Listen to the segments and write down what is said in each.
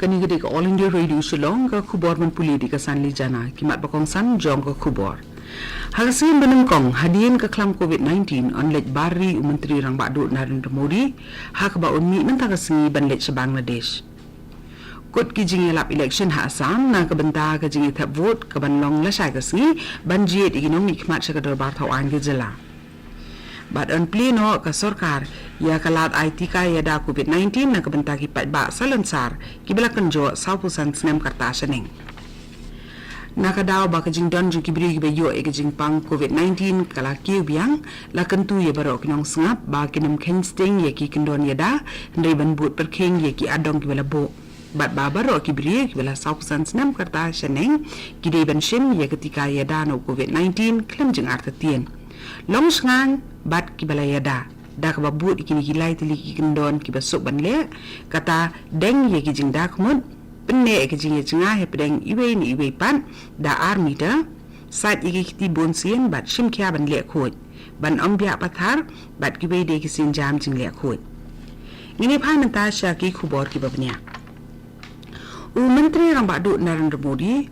kani gede ka All India Radio Shillong ka khubor man puli di ka sanli jana kimat bakong san jong ka khubor. Khasi benengkong hadian ka klam COVID-19 on lej bari Menteri Rang Badu Narendra Modi hak ba unmi mentang singi ban lej Bangladesh. Kot ki jingi lap election ha Assam na ka benta ka jingi thap vote ka ban long la sai ka singi ban jiet iginom ikmat sa ka darbar thawan ke jela. Bad on pleno ka sorkar ya kalat IT ka ya da COVID-19 na kabenta ki pat ba salansar ki bela kenjo 100% snem karta seneng. Nakadaw ba ka jing don ju ki bri ba yo e ka jing pang COVID-19 kala ki biang la kentu ya baro kinong sngap ba kinam kensting ya ki kendon ya da ndai ban but perking ya ki adong ki bela bo. Bad ba baro ki bri ki bela 100% snem karta seneng ki dei ban shim ya ketika ya da no COVID-19 klem jing arta tien. Long sengang bat ki balaya da ka babut ikini hilai tili ki kendon ki basuk ban le kata deng ye ki jing da kmut penne ki jing ye jinga he pedeng iwe ni iwe pan da army da sat iki ti bon sien bat shim kya ban le khoj ban ambia pathar bat ki we de ki sin jam jing le khoj ngini phan ta sha ki khubor ki babnya Menteri Rang Badu Narendra Modi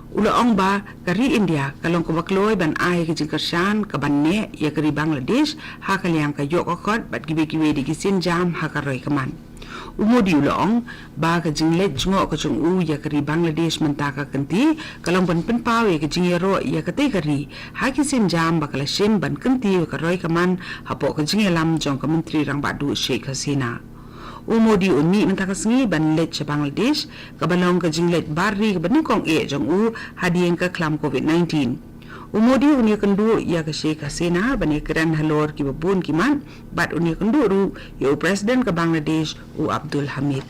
Ula ong ba kari India kalong ko bakloy ban ay ke jingkersan ka banne ya kari Bangladesh ha kaliam ka yok okot bat gibe di kisin jam ha karoy kaman. Umodi ula ong ba ka jinglet jungo ka jung u ya kari Bangladesh mentaka kenti kalong ban penpaw ya ke jingero ya kate kari ha kisin jam bakala shim ban kenti ka roy kaman hapo ka jingelam jong ka Menteri Rang Badu Sheikh Hasina. Umodi unmi mentaka sengi ban let sa Bangladesh kabalong ka jinglet bari ka benengkong jong u hadian ka klam COVID-19. Umodi uni kendu ya ka Sheikh Hasina bani keran halor ki babun kiman bat uni kendu ru ya Presiden ka Bangladesh u Abdul Hamid.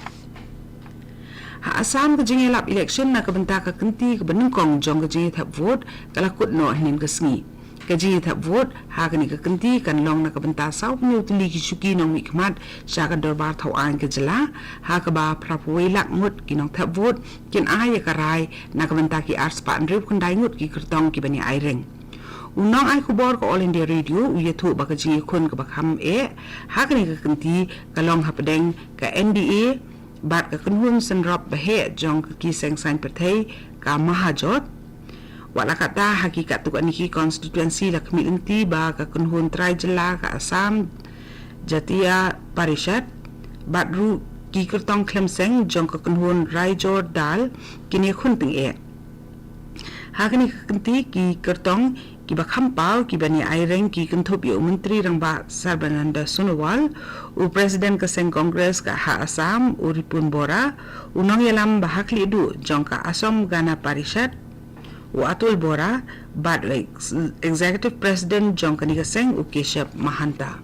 Ha Assam ka jingelap election na ka bentaka kenti ka benengkong jong ka jinget hap vote kalakut no hinin ka sengi. Kaji thap vote ha kani ka kenti kan long na ka benta saw pneu tili ki suki nong mikmat sha ka darbar thawan ke jela ha ka ba prapoi lak ngut ki nong thap vote kin ai ka rai na ka benta ki ars pa ndrip kun dai ngut ki kertong ki bani ai reng unong ai khubor ko All India Radio u ye thu ba ka ji khun ka ba kham ha kani ka kenti ka long ha pedeng ka NDA bat ka kunhun senrop ba he jong ki seng sign perthai ka mahajot wala kata hakikat tu niki konstituensi la kemilinti ba ka kunhun trai jela ka Assam Jatia Parishad badru ki kertong klemseng jong ka kunhun Raijor Dal kini khunting hakani kenti ki kertong ki ba khampau ki bani aireng ki kenthop yo Menteri Rang Ba Sarbananda Sonowal u Presiden ka Seng Congress ka ha Assam u Ripun Bora unong yalam ba hakli du jong ka Asom Gana Parishad Atul Bora bad Executive President Jong Kanika Seng u Keshav Mahanta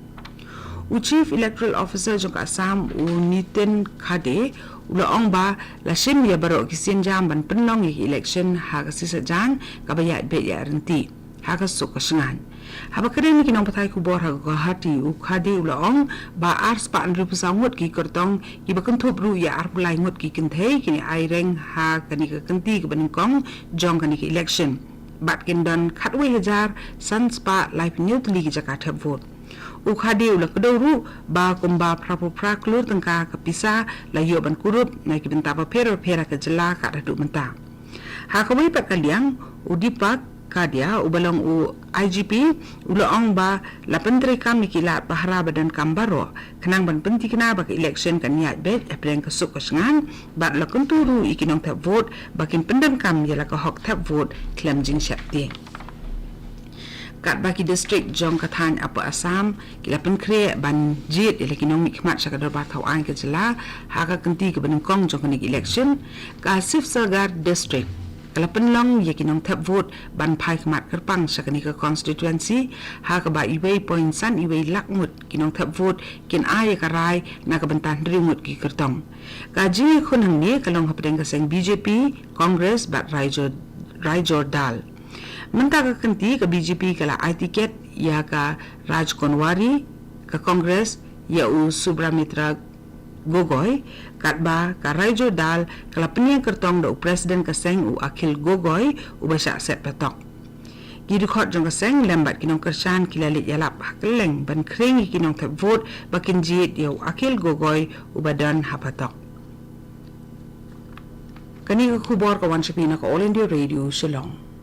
u Chief Electoral Officer Jong Assam u Nitin Khade ula ong ba la shim ya baro kisin jam ban penlong yi election ha ka sisa jang ka ba ya be ya renti ha ka su ka shngan ha ba kare ni kinong patai ku bor ha ka hati u Khade ula ong ba ars pa andri pusangot ki kertong ki ba kenthop ru ya ar pulai ngot ki kenthei kini ai reng ha kani ka kenti ka benengkong jong kani ka election bat kindon khatwe hajar sanspa life neutly ki Jakarta vote u Khade ula kedoru ba kumba prapo praklur tengka ka pisa la yo ban kurup na ki benta pa pera ka jela ka radu menta ha ka wi pat kaliang u dipak kadia ubalong u IGP ula ong ba la pentri kam nikila pahara badan kambaro kenang ban penti kena bak election kan niat bet apreng ka suk kasengan ba la kunturu ikinong tap vote bakin pendan kam yala ka hok tap vote klem jing syakti kat baki district jong kathan apa Assam kila penkre ban jit ila kinong mikmat sa kadar bathaw an ke jela ha ka kenti ke benengkong jong kanik election ka Sifsalgar district kala penlong ye kinong tap vote ban phai khmat kerpang sa kanika constituency ha ka ba iwei point san iwei lakmut kinong tap vote kin ai ka rai na ka bantan rimut ki kertong ka ji khun hang ne kalong hapdeng ka seng BJP Congress bat Raijor Dal menta ka kenti ka BJP kala ai tiket ya ka Raj Konwari ka Congress ya u Subramitra Gogoi katba ka Raijor Dal kala penyang kertong da Presiden ka Seng u Akhil Gogoi u basya set patok Gidu khot jong ka Seng lembat kinong kersan kilalit yalap hakeleng ban kring kinong tap vote bakin jit ya Akhil Gogoi u badan hapatok Kani ka khubor ka wan sapina ka All India Radio Shillong.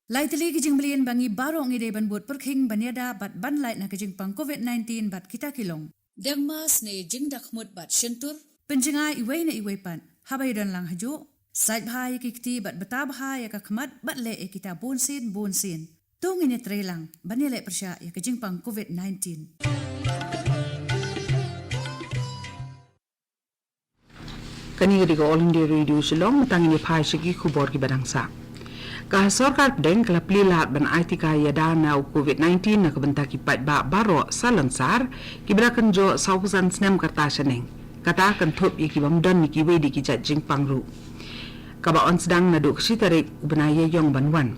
Laitali kijing belian bangi barong ide ban buat perking banyada bat ban lait na kijing pang COVID-19 bat kita kilong. Dengmas ne jing dakmut bat shentur. Penjengai iway na iway pan. Habay dan lang hajo. Sait bahaya kikti bat beta bahaya kakmat bat le e kita bonsin. Tung ini trelang banile persya ya kijing pang COVID-19. Kani ka All India Radio Shillong tangin ni phai shiki khubor ki badangsa. Ka sarkar deng kala plilat ban aitika yada na COVID-19 na kabanta ki pat ba baro salansar ki brakan jo sausan snem karta shaneng kata kan thop ye ki bamdan ni ki wedi ki jajing pangru ka ba on sedang na duk sitare ubnaya yong banwan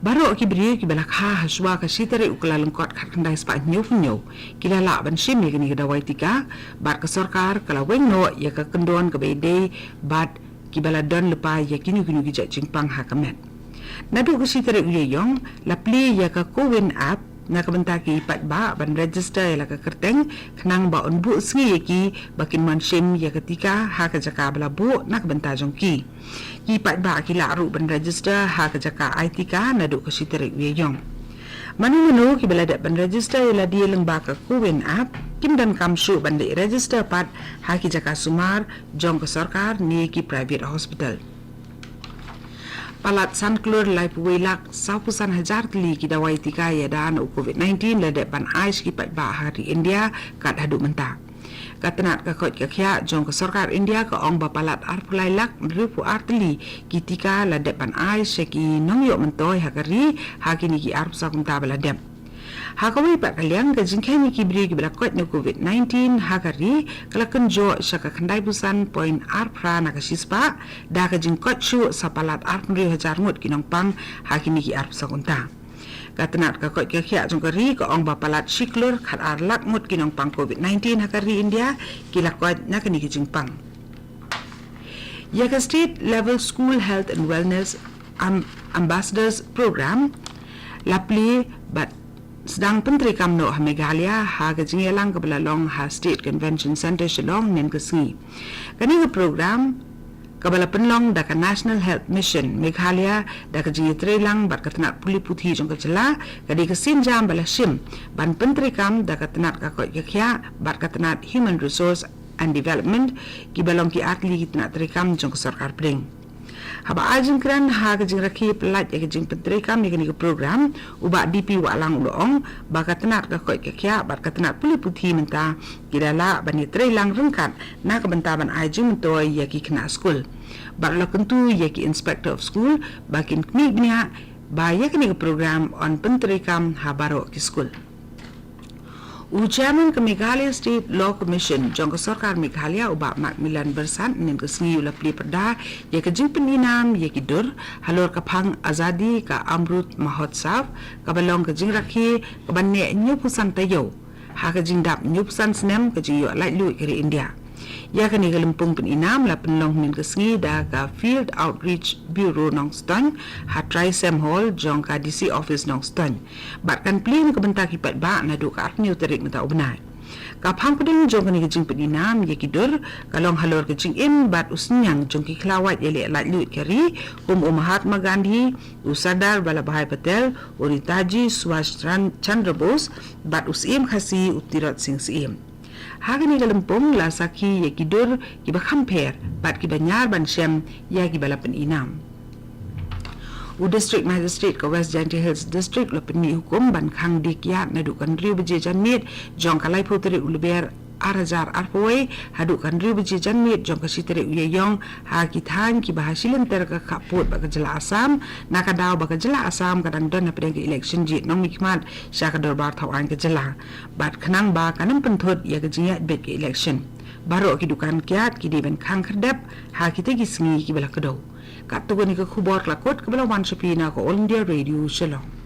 baro ki bri ki balakha haswa ka sitare ukla lengkot khandai spa nyu kilala ban shim ye ni da waitika bar ka sarkar kala wengno ye ka kendon ka bede bat ki baladon lepa ye kini ki jajing pang hakamet Nadu kasi tere uyayong lapli ya ka Kowin app na kabanta ki pat ba ban register ya ka kerteng kanang ba on bu sngi ki bakin man shim ya ketika ha ka jaka bala bu na kabanta jong ki pat ba ki la ru ban register ha ka jaka IT ka nadu kasi tere uyayong manu ki bala da ban register ya la dia leng ba ka Kowin app kim dan kam shu ban de register pat ha ki jaka sumar jong ka sarkar ni ki private hospital Palat San Klur Lai Puwelak Saupusan Hajar Tli ki dawai tika ya dan COVID-19 la de ban ais ki pat ba hari India kat hadu menta. Katanat ka kot ka khya jong ka sarkar India ka ong ba palat arpulai lak ripu artli ki tika la de ban ais ki nong yo mentoy hakari hakini ki arp sa kunta bala dem. Hakawai pak kaliang ka jingkai ki bri ki bala kot na COVID-19 hakari kala kenjo syaka khandai busan point arpra na ka sispa da ka jingkot shu sa palat arpri hajar ngut kinong pang hakini ki arp sa kunta. Katanat ka kot ka khya jong kari ka ong ba palat shiklur khat ar lak ngut kinong pang COVID-19 hakari India kila kot na kani ki jingpang. Yaka State Level School Health and Wellness Ambassadors Program lapli bat sedang Penteri Kamno ha Meghalaya ha gajingelang ke belalong ha State Convention Center Shillong nen kesngi. Kani ke program kabala penlong da ka National Health Mission Meghalaya da ka jingi trelang bat ka tanat puli puthi jong ka jela kadi ka sinjam bala shim ban Penteri Kam da ka tanat ka koi khya bat ka tanat Human Resource and Development ki balong ki atli ki tanat trikam jong ka sarkar pring. Haba ajeng kran ha ka jing rakhi pelat ya ka jing Penteri Kam ni ke program uba DP wa lang uloong ba ka tanat ka koi khya bat ka tanat puli puthi menta kirala bani trelang rengkat na ka bentaban ajeng mentoy ya ki kena school ba la kentu ya ki inspector of school bakin kni bnia ba ya ke program on Penteri Kam ha baro ki school. Chairman ke Meghalaya State Law Commission jong ke sarkar Meghalaya uba Macmillan Bersan nen ke sngi ula pli perda ya ke jing peninam ya ki dur halor ka phang azadi ka Amrut Mahotsav ka balong ke jing rakhi ka banne nyu pusan tayo ha ka jing dap nyu pusan snem ke jing yo lai lui ke India ya ke ni galempung peninam la penlong nen ke sngi da ka Field Outreach Bureau Nongston ha Trisem Hall jong ka DC office Nongston bat kan plin ke benta ki pat ba na du ka artniu terik meta ubnai ka phang peding jong ke jing peninam ya ki dur kalong halor ke jing im bat usnyang jong ki klawat ye le lai lui ke ri Mahatma Gandhi Sardar Vallabhbhai Patel Netaji Subhash Chandra Bose bat usim Khasi Utirat Singh Sim Hagani galempong la saki ya kidur ki ba khamper bat ki banyar ban shem ya ki balapen inam. District Magistrate ka West Jaintia Hills District la penni hukum ban khang dik ya na du kan riu beje janmit jong kalai putri ulber arajar arpoe hadu kan riu beje janmit jong kasitri uyayong ha ki than ki bahasilen ter ka kaput ba jela Asam na ka daw ba jela Asam kadang don na pedang election jit nong mikmat sya ka dorbar thawan ka jela bat khanang ba kanam penthot ya ka jiya bet ke election baro ki dukan kiat ki di ben khang kherdap ha ki te ki sngi ki bela kedo kat tu ni ka khubor lakot ka bela wan shapina ko All India Radio Shillong.